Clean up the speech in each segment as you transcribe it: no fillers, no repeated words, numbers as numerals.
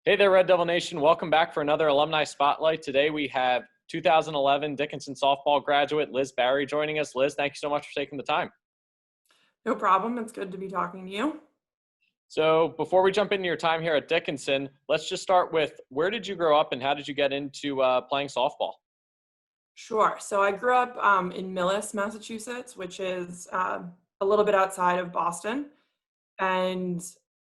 Hey there, Red Devil Nation. Welcome back for another Alumni Spotlight. Today we have 2011 Dickinson softball graduate Liz Barry joining us. Liz, thank you so much for taking the time. No problem. It's good to be talking to you. So before we jump into your time here at Dickinson, let's just start with where did you grow up and how did you get into playing softball? Sure. So I grew up in Millis, Massachusetts, which is a little bit outside of Boston. And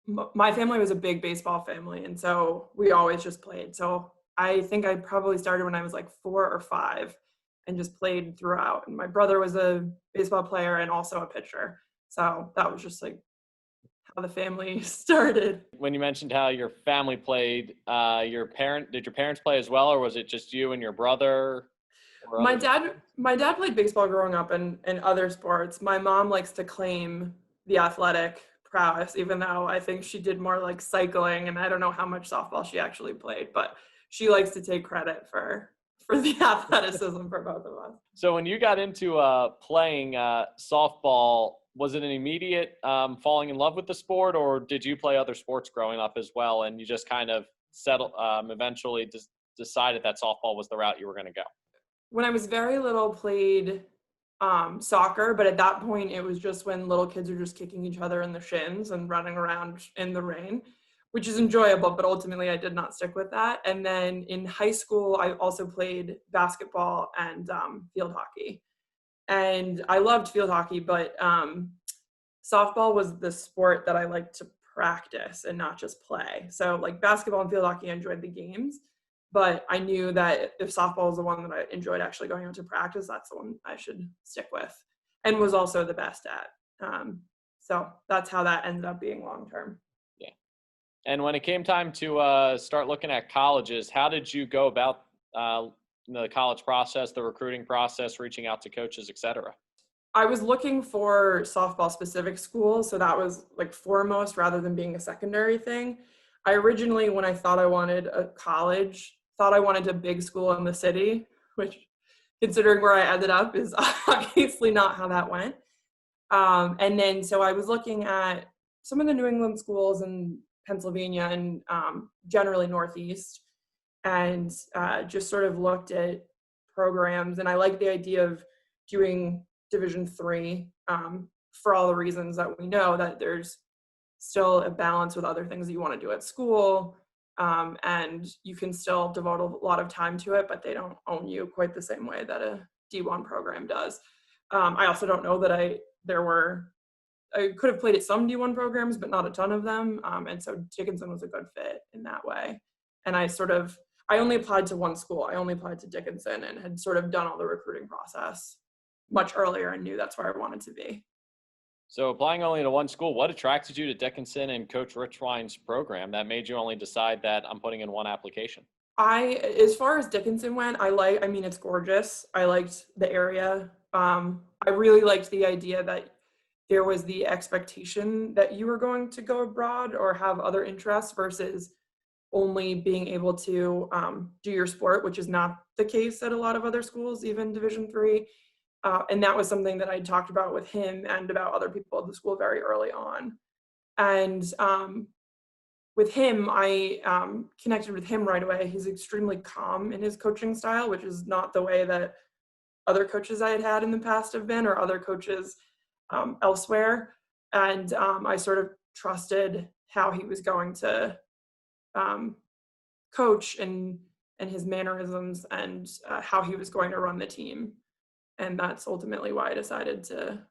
my family was a big baseball family. And so we always just played. So I think I probably started when I was like 4 or 5 and just played throughout. And my brother was a baseball player and also a pitcher. So that was just like how the family started. When you mentioned how your family played, did your parents play as well, or was it just you and your brother? Or My others? dad played baseball growing up and other sports. My mom likes to claim the athletic prowess, even though I think she did more like cycling, and I don't know how much softball she actually played, but she likes to take credit for the athleticism for both of us. So when you got into playing softball, was it an immediate falling in love with the sport, or did you play other sports growing up as well, and you just kind of eventually decided that softball was the route you were going to go? When I was very little, played soccer, but at that point it was just when little kids are just kicking each other in the shins and running around in the rain, which is enjoyable, but ultimately I did not stick with that. And then in high school, I also played basketball and field hockey. And I loved field hockey, but softball was the sport that I liked to practice and not just play. So like basketball and field hockey, I enjoyed the games, but I knew that if softball was the one that I enjoyed actually going out to practice, that's the one I should stick with and was also the best at. So that's how that ended up being long term. Yeah. And when it came time to start looking at colleges, how did you go about the college process, the recruiting process, reaching out to coaches, et cetera? I was looking for softball specific schools, so that was like foremost rather than being a secondary thing. I originally, when I thought I wanted a college, thought I wanted a big school in the city, which considering where I ended up is obviously not how that went. And then so I was looking at some of the New England schools in Pennsylvania and generally Northeast, and just sort of looked at programs. And I like the idea of doing Division III for all the reasons that we know that there's still a balance with other things that you want to do at school. And you can still devote a lot of time to it, but they don't own you quite the same way that a D1 program does. I also don't know that I could have played at some D1 programs, but not a ton of them. And so Dickinson was a good fit in that way. And I only applied to one school. I only applied to Dickinson and had sort of done all the recruiting process much earlier and knew that's where I wanted to be. So applying only to one school, what attracted you to Dickinson and Coach Richwine's program that made you only decide that I'm putting in one application? As far as Dickinson went, it's gorgeous. I liked the area. I really liked the idea that there was the expectation that you were going to go abroad or have other interests versus only being able to do your sport, which is not the case at a lot of other schools, even Division III. And that was something that I talked about with him and about other people at the school very early on. And with him, I connected with him right away. He's extremely calm in his coaching style, which is not the way that other coaches I had in the past have been, or other coaches elsewhere. And I sort of trusted how he was going to coach and his mannerisms and how he was going to run the team. And that's ultimately why I decided to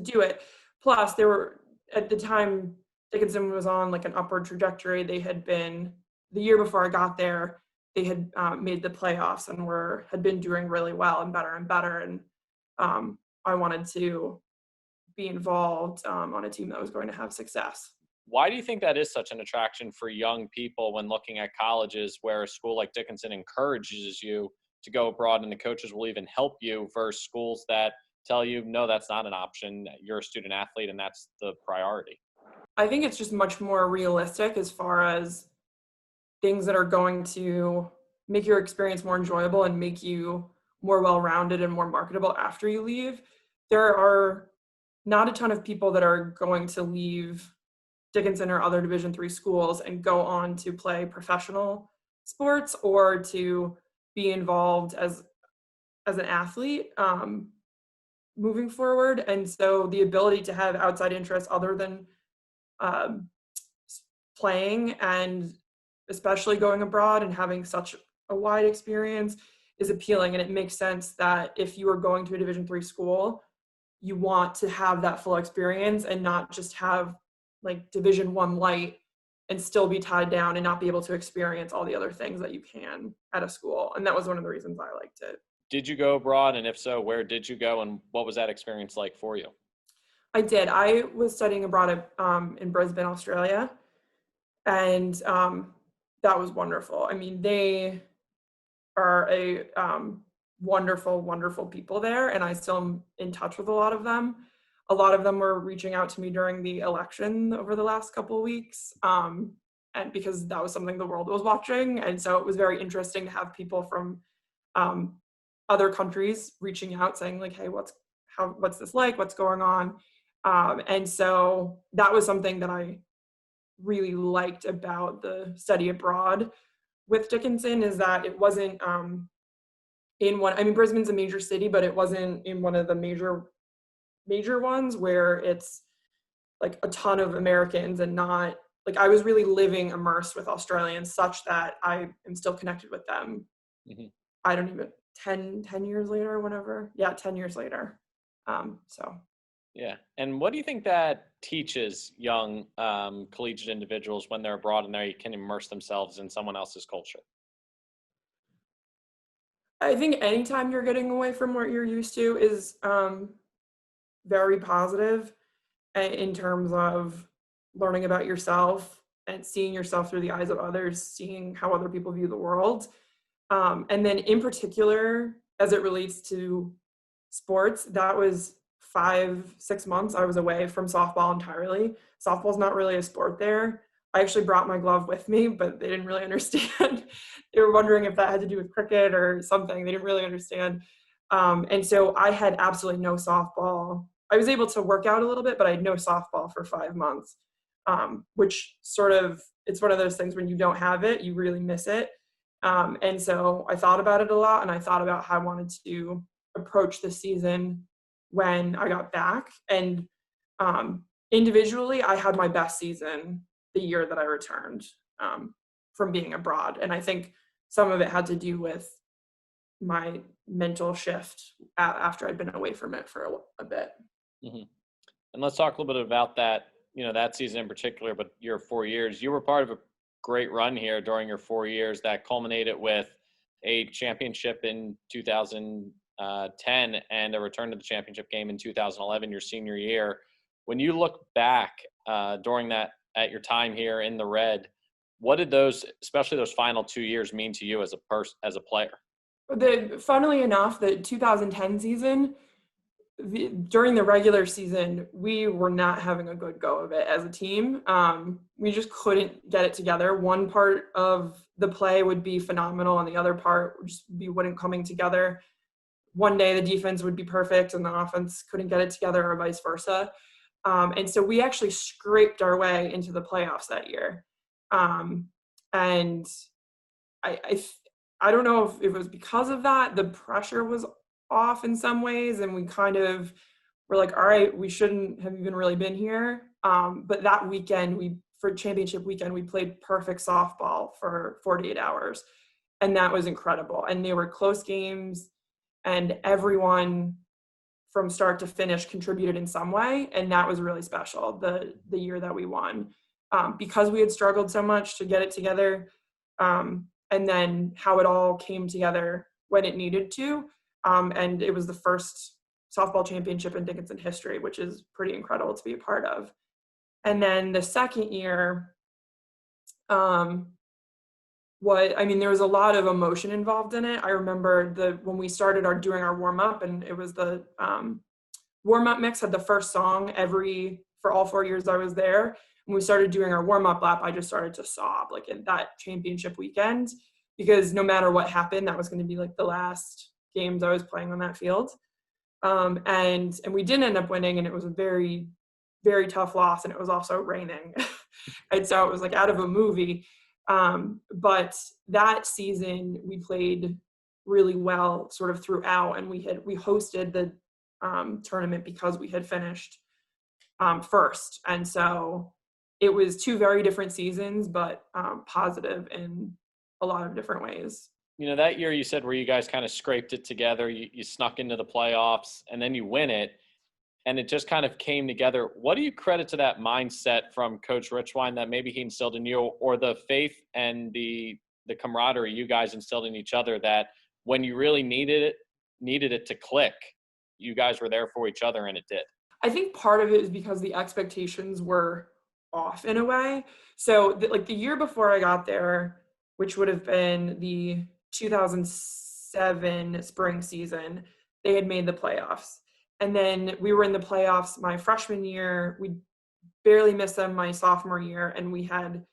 do it. Plus, there were, at the time, Dickinson was on like an upward trajectory. They had been, the year before I got there, they had made the playoffs and had been doing really well and better and better. And I wanted to be involved on a team that was going to have success. Why do you think that is such an attraction for young people when looking at colleges where a school like Dickinson encourages you to go abroad and the coaches will even help you versus schools that tell you, no, that's not an option. You're a student athlete and that's the priority? I think it's just much more realistic as far as things that are going to make your experience more enjoyable and make you more well-rounded and more marketable after you leave. There are not a ton of people that are going to leave Dickinson or other Division III schools and go on to play professional sports or to be involved as an athlete moving forward. And so the ability to have outside interests other than um, playing, and especially going abroad and having such a wide experience, is appealing. And it makes sense that if you are going to a Division III school, you want to have that full experience and not just have like Division I light and still be tied down and not be able to experience all the other things that you can at a school. And that was one of the reasons I liked it. Did you go abroad? And if so, where did you go? And what was that experience like for you? I did. I was studying abroad in Brisbane, Australia. And that was wonderful. I mean, they are a wonderful, wonderful people there. And I still am in touch with a lot of them. A lot of them were reaching out to me during the election over the last couple of weeks. And because that was something the world was watching. And so it was very interesting to have people from other countries reaching out saying like, hey, what's this like? What's going on? And so that was something that I really liked about the study abroad with Dickinson, is that it wasn't in one, I mean, Brisbane's a major city, but it wasn't in one of the major ones where it's like a ton of Americans, and not like, I was really living immersed with Australians such that I am still connected with them. Mm-hmm. I don't even 10 years later, whenever. Yeah, 10 years later. So Yeah. And what do you think that teaches young collegiate individuals when they're abroad and they can immerse themselves in someone else's culture? I think anytime you're getting away from what you're used to is very positive in terms of learning about yourself and seeing yourself through the eyes of others, seeing how other people view the world. And then in particular, as it relates to sports, that was 5-6 months I was away from softball entirely. Softball's not really a sport there. I actually brought my glove with me, but they didn't really understand. They were wondering if that had to do with cricket or something. They didn't really understand. And so I had absolutely no softball. I was able to work out a little bit, but I had no softball for 5 months, which sort of, it's one of those things when you don't have it, you really miss it. And so I thought about it a lot, and I thought about how I wanted to approach the season when I got back. And individually, I had my best season the year that I returned from being abroad. And I think some of it had to do with my mental shift after I'd been away from it for a bit. Mm-hmm. And let's talk a little bit about that, that season in particular, but your 4 years. You were part of a great run here during your 4 years that culminated with a championship in 2010 and a return to the championship game in 2011, your senior year. When you look back during that, at your time here in the Red, what did those, especially those final 2 years, mean to you as a player? Funnily enough, the 2010 season, during the regular season, we were not having a good go of it as a team. We just couldn't get it together. One part of the play would be phenomenal, and the other part wouldn't coming together. One day the defense would be perfect and the offense couldn't get it together, or vice versa. And so we actually scraped our way into the playoffs that year. And I don't know if it was because of that. The pressure was off in some ways, and we kind of were like, all right, we shouldn't have even really been here. But that weekend, for championship weekend, we played perfect softball for 48 hours. And that was incredible. And they were close games, and everyone from start to finish contributed in some way. And that was really special, the year that we won, because we had struggled so much to get it together. And then how it all came together when it needed to. And it was the first softball championship in Dickinson history, which is pretty incredible to be a part of. And then the second year, there was a lot of emotion involved in it. I remember when we started doing our warm-up, and it was the warm-up mix had the first song for all 4 years I was there. When we started doing our warm-up lap, I just started to sob, like in that championship weekend, because no matter what happened, that was going to be like the last games I was playing on that field. And we didn't end up winning, and it was a very, very tough loss, and it was also raining. And so it was like out of a movie. But that season we played really well sort of throughout, and we hosted the tournament because we had finished first. And so it was two very different seasons, but positive in a lot of different ways. That year you said where you guys kind of scraped it together, you snuck into the playoffs, and then you win it, and it just kind of came together. What do you credit to that mindset from Coach Richwine that maybe he instilled in you, or the faith and the camaraderie you guys instilled in each other, that when you really needed it to click, you guys were there for each other, and it did? I think part of it is because the expectations were off in a way. So like the year before I got there, which would have been the 2007 spring season, they had made the playoffs. And then we were in the playoffs my freshman year. We barely missed them my sophomore year, and we had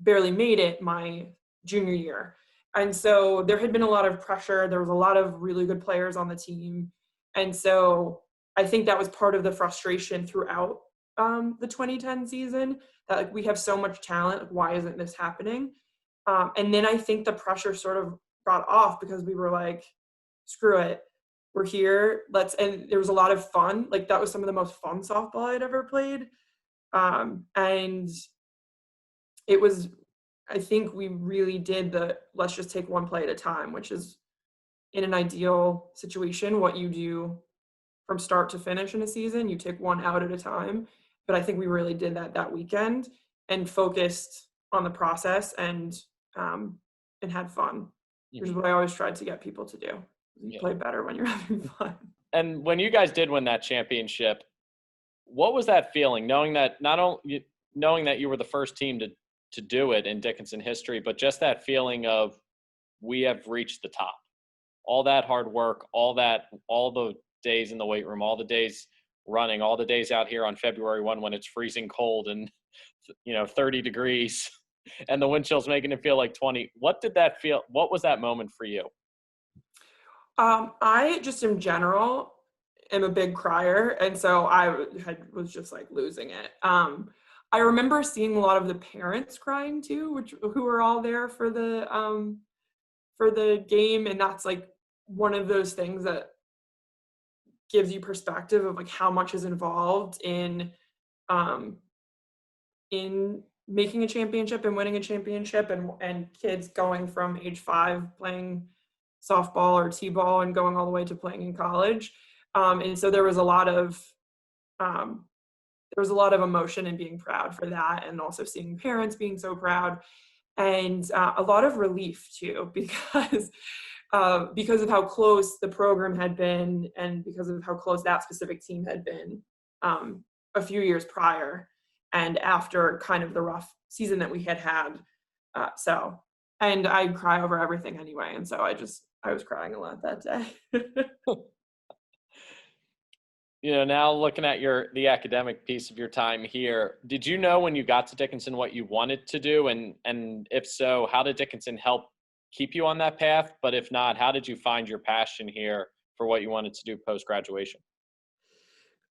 barely made it my junior year. And so there had been a lot of pressure. There was a lot of really good players on the team. And so I think that was part of the frustration throughout the 2010 season, that like we have so much talent, like, why isn't this happening? And then I think the pressure sort of got off because we were like, screw it, we're here, and there was a lot of fun. Like that was some of the most fun softball I'd ever played. And it was, I think we really did let's just take one play at a time, which is in an ideal situation what you do from start to finish in a season. You take one out at a time. But I think we really did that weekend and focused on the process and had fun, which is what I always tried to get people to do. You play better when you're having fun. And when you guys did win that championship, what was that feeling, knowing that you were the first team to do it in Dickinson history, but just that feeling of, we have reached the top? All that hard work, all the days in the weight room, all the days running, all the days out here on February 1 when it's freezing cold and 30 degrees and the wind chill's making it feel like 20. What was that moment for you? I just in general am a big crier, and so I was just like losing it. I remember seeing a lot of the parents crying too, who were all there for the game, and that's like one of those things that gives you perspective of like how much is involved in making a championship and winning a championship, and kids going from age 5 playing softball or t-ball and going all the way to playing in college. And so there was a lot of emotion and being proud for that, and also seeing parents being so proud, and a lot of relief too, because of how close the program had been, and because of how close that specific team had been a few years prior, and after kind of the rough season that we had. And I cry over everything anyway, and so I was crying a lot that day. Now looking at the academic piece of your time here, did you know when you got to Dickinson what you wanted to do? And if so, how did Dickinson help keep you on that path? But if not, how did you find your passion here for what you wanted to do post-graduation?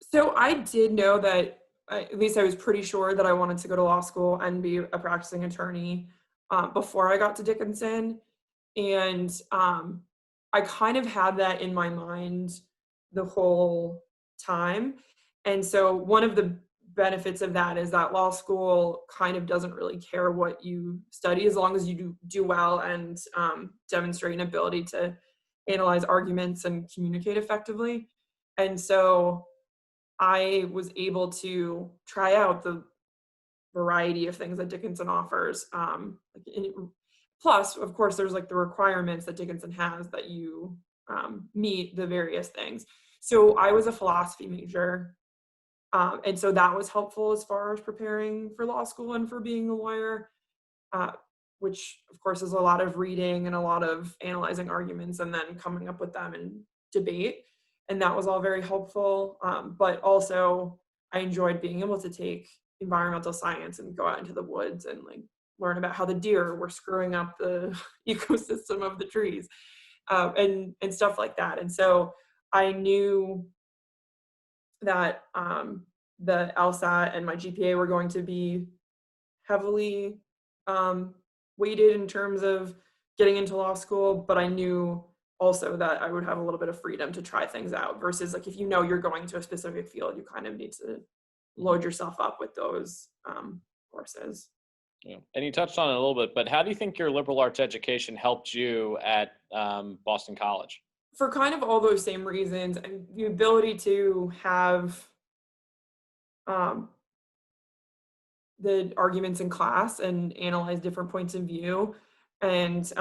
So I did know that, at least I was pretty sure that I wanted to go to law school and be a practicing attorney before I got to Dickinson. And I kind of had that in my mind the whole time. And so one of the benefits of that is that law school kind of doesn't really care what you study, as long as you do well and demonstrate an ability to analyze arguments and communicate effectively. And so I was able to try out the variety of things that Dickinson offers. Plus, of course, there's like the requirements that Dickinson has that you meet the various things. So I was a philosophy major. And so that was helpful as far as preparing for law school and for being a lawyer, which of course is a lot of reading and a lot of analyzing arguments and then coming up with them in debate. And that was all very helpful. But also I enjoyed being able to take environmental science and go out into the woods and like learn about how the deer were screwing up the ecosystem of the trees, and stuff like that. And so I knew that the LSAT and my GPA were going to be heavily weighted in terms of getting into law school, but I knew also that I would have a little bit of freedom to try things out versus like if you know you're going to a specific field, you kind of need to load yourself up with those courses. Yeah. And you touched on it a little bit, but how do you think your liberal arts education helped you at Boston College? For kind of all those same reasons, and the ability to have um, the arguments in class and analyze different points of view and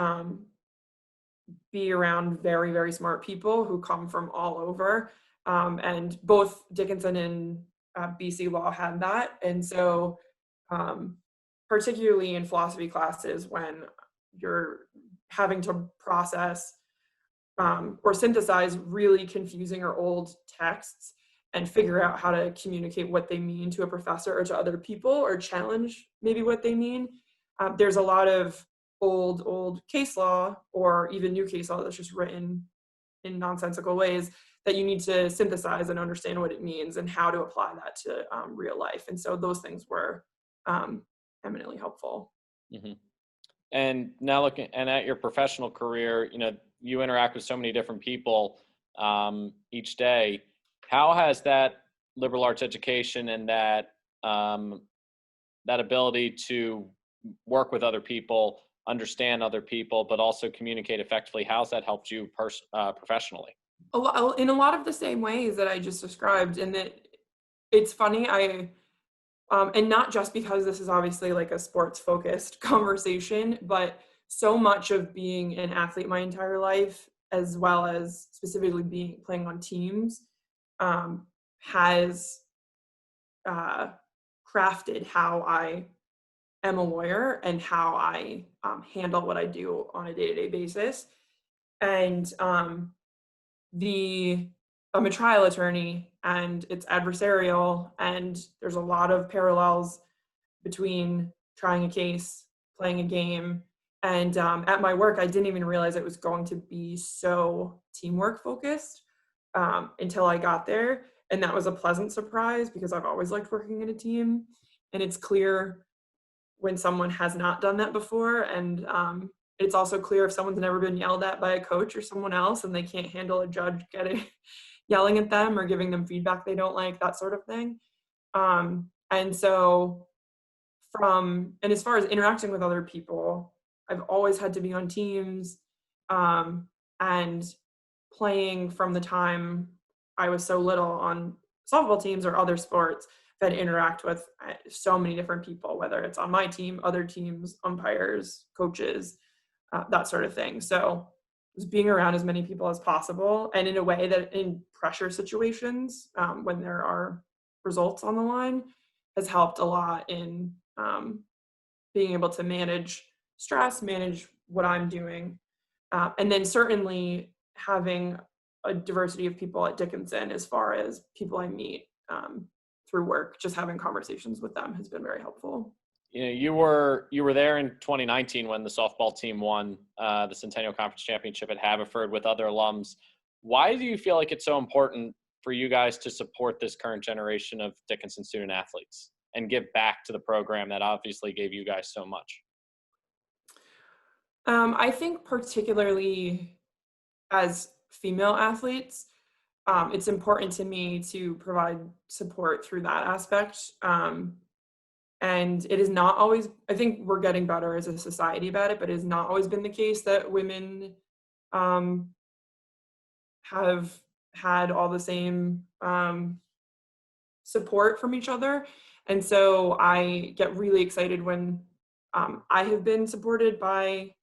be around very, very smart people who come from all over. And both Dickinson and BC Law had that. And so, particularly in philosophy classes, when you're having to process or synthesize really confusing or old texts and figure out how to communicate what they mean to a professor or to other people or challenge maybe what they mean. There's a lot of old case law or even new case law that's just written in nonsensical ways that you need to synthesize and understand what it means and how to apply that to real life. And so those things were eminently helpful. Mm-hmm. And now looking and at your professional career, you interact with so many different people each day. How has that liberal arts education and that ability to work with other people, understand other people, but also communicate effectively, how's that helped you professionally? In a lot of the same ways that I just described, and that it's funny, and not just because this is obviously like a sports focused conversation, but so much of being an athlete my entire life, as well as specifically playing on teams, has crafted how I am a lawyer and how I handle what I do on a day-to-day basis. And I'm a trial attorney and it's adversarial, and there's a lot of parallels between trying a case, playing a game, and at my work, I didn't even realize it was going to be so teamwork focused until I got there. And that was a pleasant surprise because I've always liked working in a team. And it's clear when someone has not done that before. And it's also clear if someone's never been yelled at by a coach or someone else and they can't handle a judge yelling at them or giving them feedback they don't like, that sort of thing. And so and as far as interacting with other people, I've always had to be on teams and playing from the time I was so little on softball teams or other sports. I've had to interact with so many different people, whether it's on my team, other teams, umpires, coaches, that sort of thing. So just being around as many people as possible, and in a way that in pressure situations, when there are results on the line, has helped a lot in being able to manage stress, manage what I'm doing. And then certainly having a diversity of people at Dickinson as far as people I meet through work, just having conversations with them has been very helpful. You were there in 2019 when the softball team won the Centennial Conference championship at Haverford with other alums. Why do you feel like it's so important for you guys to support this current generation of Dickinson student athletes and give back to the program that obviously gave you guys so much? I think particularly as female athletes, it's important to me to provide support through that aspect. And it is not always, I think we're getting better as a society about it, but it has not always been the case that women have had all the same support from each other. And so I get really excited when I have been supported by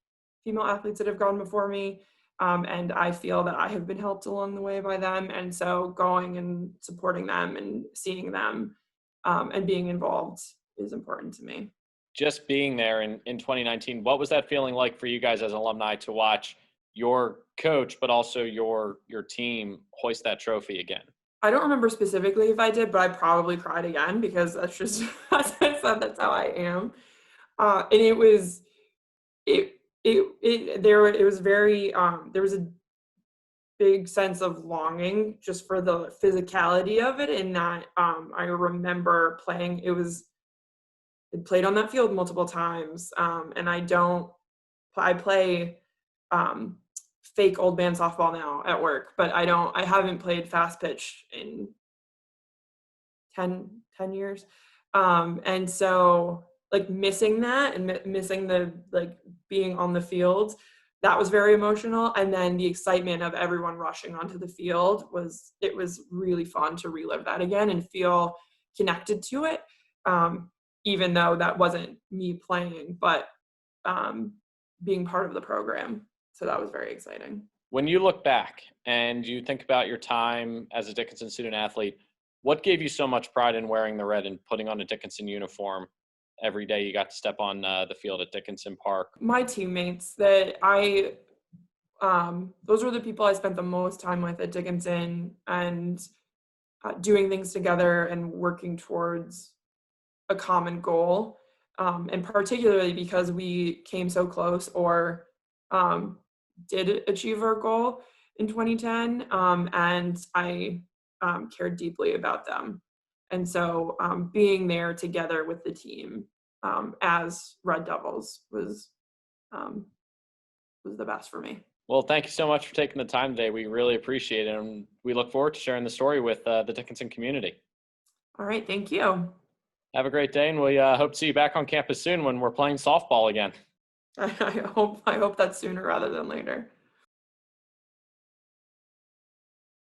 female athletes that have gone before me. And I feel that I have been helped along the way by them. And so going and supporting them and seeing them and being involved is important to me. Just being there in 2019, what was that feeling like for you guys as alumni to watch your coach, but also your team hoist that trophy again? I don't remember specifically if I did, but I probably cried again because that's just, as I said, that's how I am. And it was very, there was big sense of longing just for the physicality of it, in that I remember playing. It played on that field multiple times, and I play um, fake old man softball now at work, but I haven't played fast pitch in 10 years. And so like missing that and missing the like being on the field, that was very emotional. And then the excitement of everyone rushing onto the field it was really fun to relive that again and feel connected to it. Even though that wasn't me playing, but being part of the program. So that was very exciting. When you look back and you think about your time as a Dickinson student athlete, what gave you so much pride in wearing the red and putting on a Dickinson uniform every day you got to step on the field at Dickinson Park? My teammates those were the people I spent the most time with at Dickinson, and doing things together and working towards a common goal. And particularly because we came so close or did achieve our goal in 2010. And I cared deeply about them. And so being there together with the team as Red Devils was the best for me. Well, thank you so much for taking the time today. We really appreciate it, and we look forward to sharing the story with the Dickinson community. All right, thank you. Have a great day, and we hope to see you back on campus soon when we're playing softball again. I hope that's sooner rather than later.